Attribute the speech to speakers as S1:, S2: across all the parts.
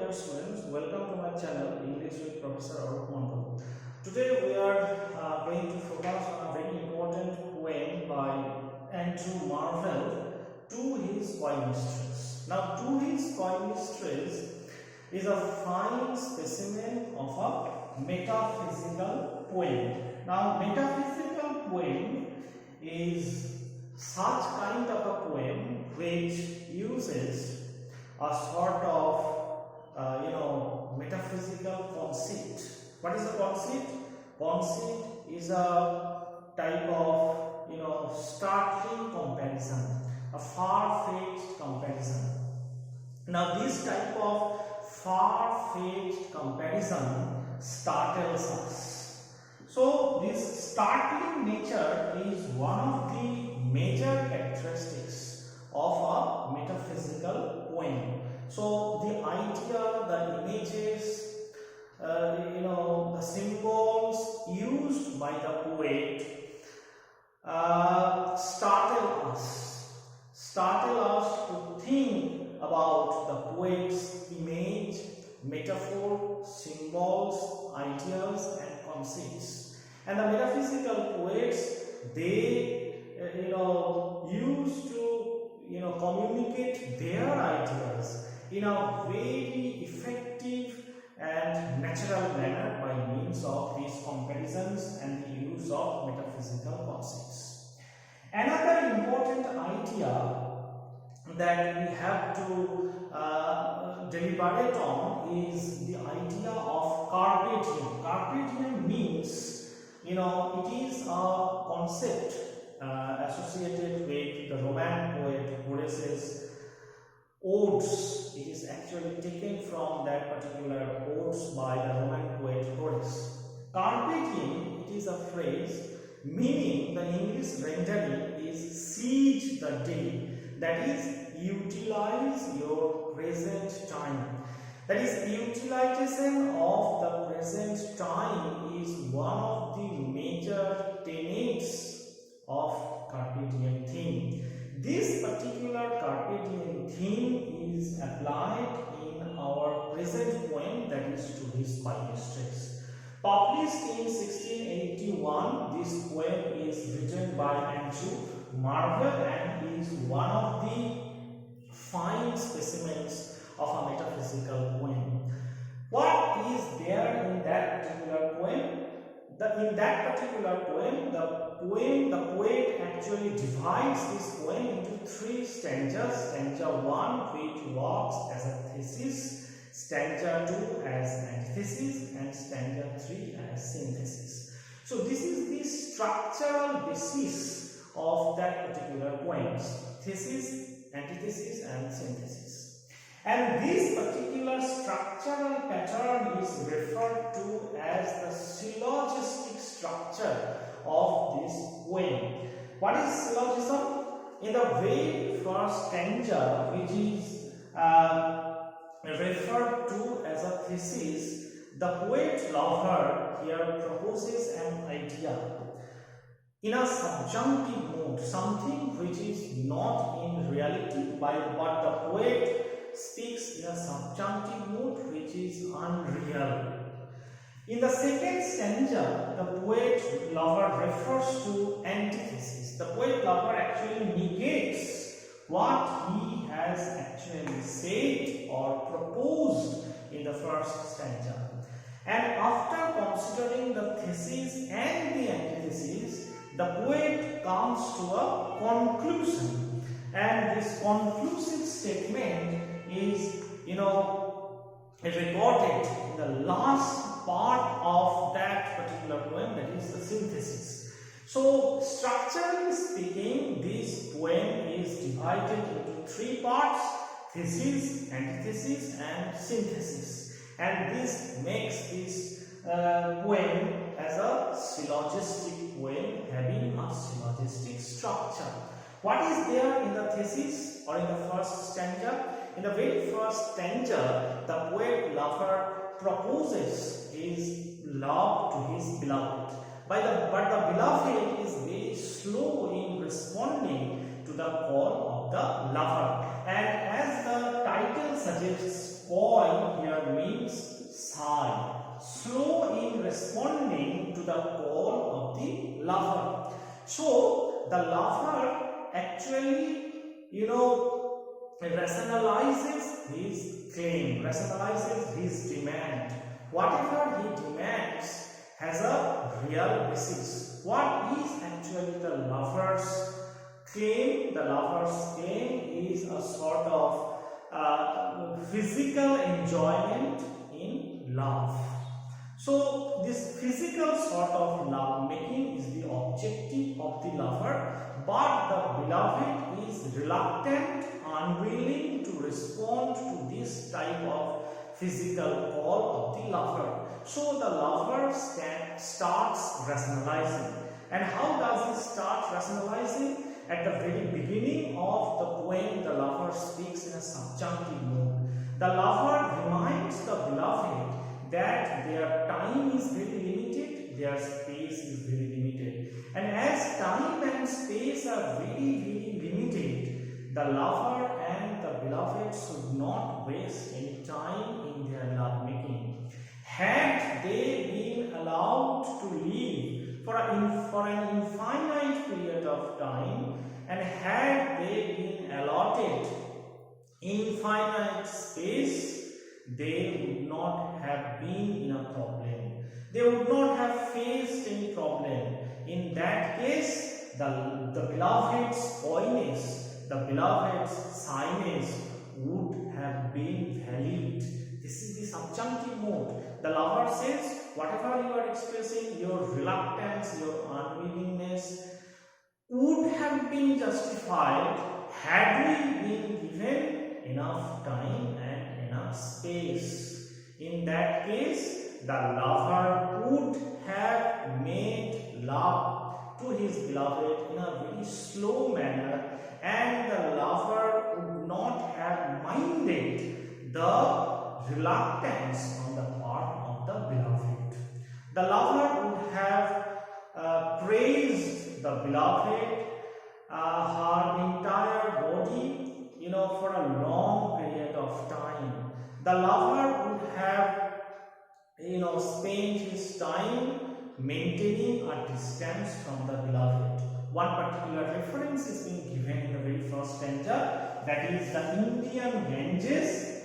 S1: dear students, welcome to my channel English with Professor Arup Mondal. Today we are going to focus on a very important poem by Andrew Marvell, To His Coy Mistress. Now, To His Coy Mistress is a fine specimen of a metaphysical poem. Now, metaphysical poem is such kind of a poem which uses a sort of metaphysical conceit. What is a conceit? Conceit is a type of startling comparison, a far-fetched comparison. Now this type of far-fetched comparison startles us. So this startling nature is one of the major characteristics of a metaphysical poem. So the idea, the images, the symbols used by the poet startle us to think about the poet's image, metaphor, symbols, ideas and conceits. And the metaphysical poets, they used to communicate their ideas in a very effective and natural manner by means of these comparisons and the use of metaphysical concepts. Another important idea that we have to deliberate on is the idea of carpe diem. Carpe diem means, it is a concept associated with the Roman poet Horace's odes. It is actually taken from that particular odes by the Roman poet Horace. Carpe diem, it is a phrase meaning the English rendering is seize the day. That is, utilize your present time. That is, utilization of the present time is one of the major tenets of carpe diem theme. This particular carpe diem theme is applied in our present poem, that is To His Coy Mistress. Published in 1681, this poem is written by Andrew Marvell and is one of the fine specimens of a metaphysical poem. What is there in that particular poem? In that particular poem, the poet actually divides this poem into three stanzas. Stanza 1, which works as a thesis, stanza 2 as antithesis, and stanza 3 as synthesis. So this is the structural basis of that particular poem: thesis, antithesis and synthesis. And this particular structural pattern is referred to as the syllogistic structure of this poem. What is syllogism? In the very first stanza, which is referred to as a thesis, the poet lover here proposes an idea in a subjunctive mode, something which is not in reality, but the poet speaks in a subjunctive mode which is unreal. In the second stanza, the poet lover refers to antithesis. The poet lover actually negates what he has actually said or proposed in the first stanza. And after considering the thesis and the antithesis, the poet comes to a conclusion. And this conclusive statement is, recorded in the last part of that particular poem, that is the synthesis. So, structurally speaking, this poem is divided into three parts: thesis, antithesis and synthesis. And this makes this poem as a syllogistic poem having a syllogistic structure. What is there in the thesis or in the first stanza? In the very first stanza, the poet lover proposes his love to his beloved. But the beloved is very slow in responding to the call of the lover. And as the title suggests, coy here sigh, slow in responding to the call of the lover. So the lover actually, rationalizes his claim, rationalizes his demand. Whatever he demands has a real basis. What is actually the lover's claim? The lover's claim is a sort of physical enjoyment in love. So this physical sort of love making is the objective of the lover, but the beloved is reluctant, unwilling to respond to this type of physical call of the lover. So the lover starts rationalizing. And how does he start rationalizing? At the very beginning of the poem, the lover speaks in a subjunctive mode. The lover reminds the beloved that their time is very limited, their space is very limited. And as time and space are very limited, the lover and the beloved should not waste any time in their love making. Had they been allowed to live for an infinite period of time, and had they been allotted infinite space, they would not have been in a problem. They would not have faced any problem. In that case, the beloved's coyness, the beloved's shyness would have been valid. This is the subjunctive mode. The lover says, whatever you are expressing, your reluctance, your unwillingness, would have been justified had we been given enough time and enough space. In that case, the lover would have made love to his beloved in a very slow manner, and the lover would not have minded the reluctance on the part of the beloved. The lover would have praised the beloved, her entire body, for a long period of time. The lover would have, spent his time maintaining a distance from the beloved. One particular reference is being given in the very first stanza, that is the Indian Ganges,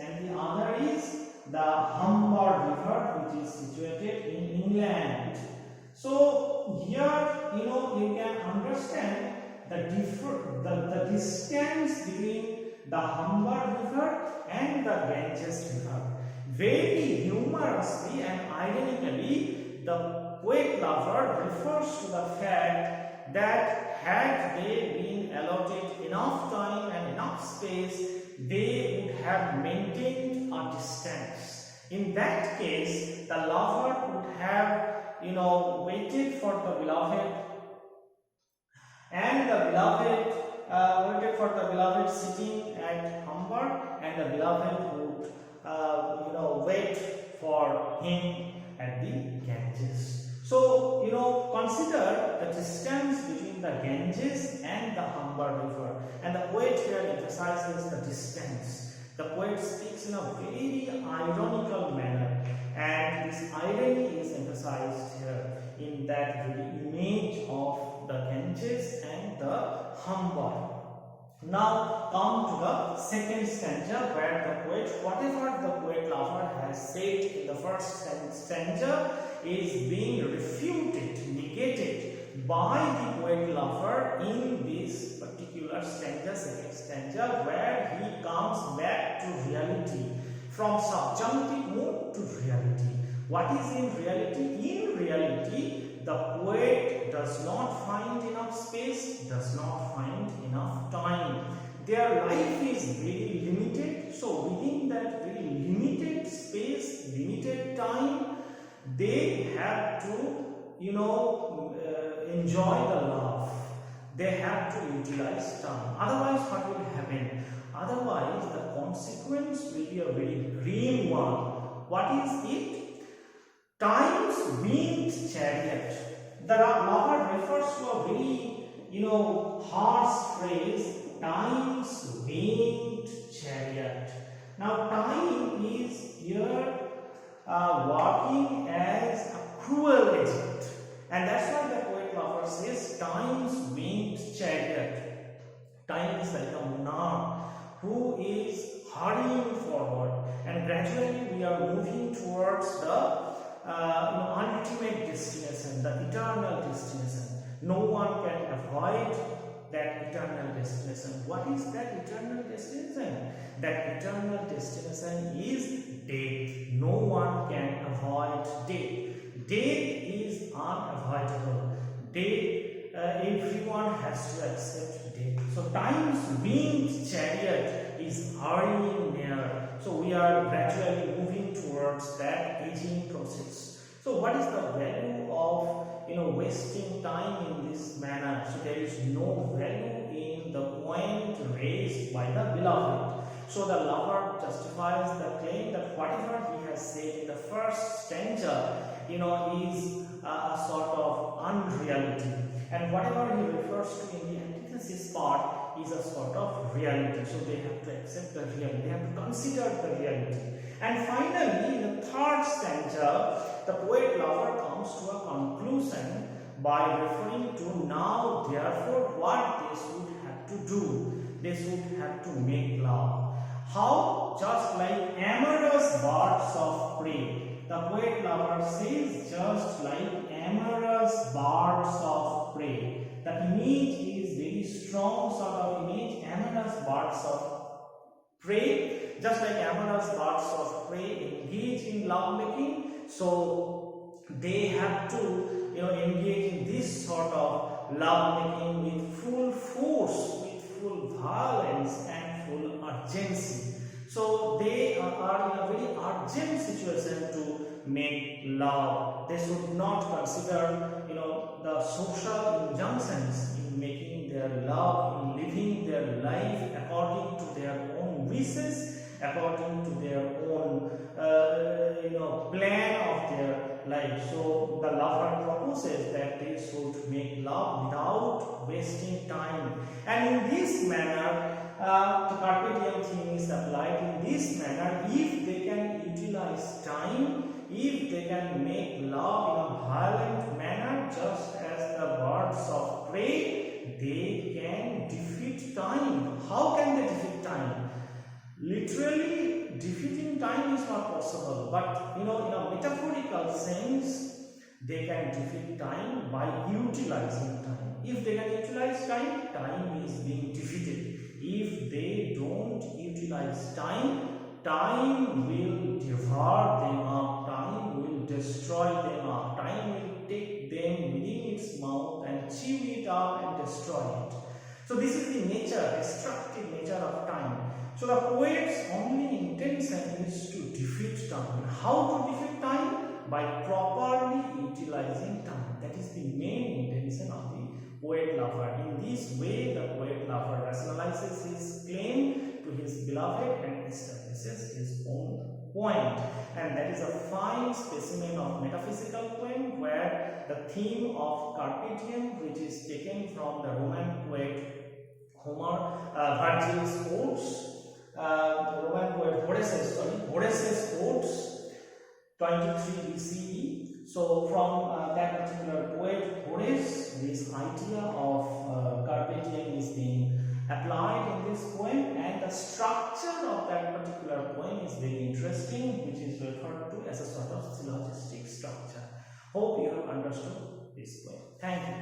S1: and the other is the Humber River, which is situated in England. So here, you can understand the distance between the Humber River and the Ganges River. Very humorously and ironically, the poet lover refers to the fact that had they been allotted enough time and enough space, they would have maintained a distance. In that case, the lover would have, waited for the beloved, and the beloved waited for the beloved sitting at Humber, and the beloved would, wait for him at the Ganges. So, consider the distance between the Ganges and the Humber River, and the poet here emphasizes the distance. The poet speaks in a very ironical manner, and this irony is emphasized here in that very image of the Ganges and the Humber. Now come to the second stanza, where the poet, whatever the poet lover has said in the first stanza is being refuted, negated by the poet lover in this particular stanza, second stanza, where he comes back to reality, from subjunctive mode to reality. What is in reality? In reality, the poet does not find enough space, does not find enough time. Their life is very limited, so within that very limited space, limited time, they have to, enjoy the love. They have to utilize time. Otherwise, what will happen? Otherwise, the consequence will be a very grim one. What is it? Time's winged chariot. The lover refers to a very, harsh phrase, time's winged chariot. working as a cruel agent. And that's why the poet lover says, time's winged chariot. Time is like a monarch who is hurrying forward, and gradually we are moving towards the ultimate destination, the eternal destination. No one can avoid that eternal destination. What is that eternal destination? That eternal destination is death. No one can avoid death. Death is unavoidable. Death, everyone has to accept death. So time's winged chariot is hurrying near. So we are gradually moving towards that aging process. So what is the value of wasting time in this manner? So there is no value in the point raised by the beloved. So the lover justifies the claim that whatever he has said in the first stanza, is a sort of unreality, and whatever he refers to in the antithesis part is a sort of reality. So they have to accept the reality, they have to consider the reality. And finally, in the third stanza, the poet lover comes to a conclusion by referring to now, therefore, what they should have to do. They should have to make love. How? Just like amorous birds of prey. The poet lover says, just like amorous birds of prey. The image is very strong sort of image, amorous birds of prey. Just like amorous birds of prey engage in love making, so they have to engage in this sort of love making with full force, with full violence and full urgency. So they are in a very urgent situation to make love. They should not consider the social injunctions in making their love, in living their life according to their own wishes, according to their own plan of their life. So the lover proposes that they should make love without wasting time, and in this manner the carpe diem theme is applied. In this manner, if they can utilize time, if they can make love in a violent manner, just as the birds of prey, they can defeat time. How can they defeat time? Literally, defeating time is not possible, but in a metaphorical sense, they can defeat time by utilizing time. If they can utilize time, time is being defeated. If they don't utilize time, time will devour them up, time will destroy them up, time will take them within its mouth and chew it up and destroy it. So this is the nature, destructive nature of time. So the poet's only intention is to defeat time. How to defeat time? By properly utilizing time. That is the main intention of the poet lover. In this way, the poet lover rationalizes his claim to his beloved and establishes his own point. And that is a fine specimen of metaphysical poem, where the theme of carpe diem, which is taken from the Roman poet Virgil's odes, the Roman poet Horace's odes, 23 BCE. So from that particular poet Horace, this idea of carpe diem is being applied in this poem, and the structure of that particular poem is very interesting, which is referred to as a sort of syllogistic structure. Hope you have understood this poem. Thank you.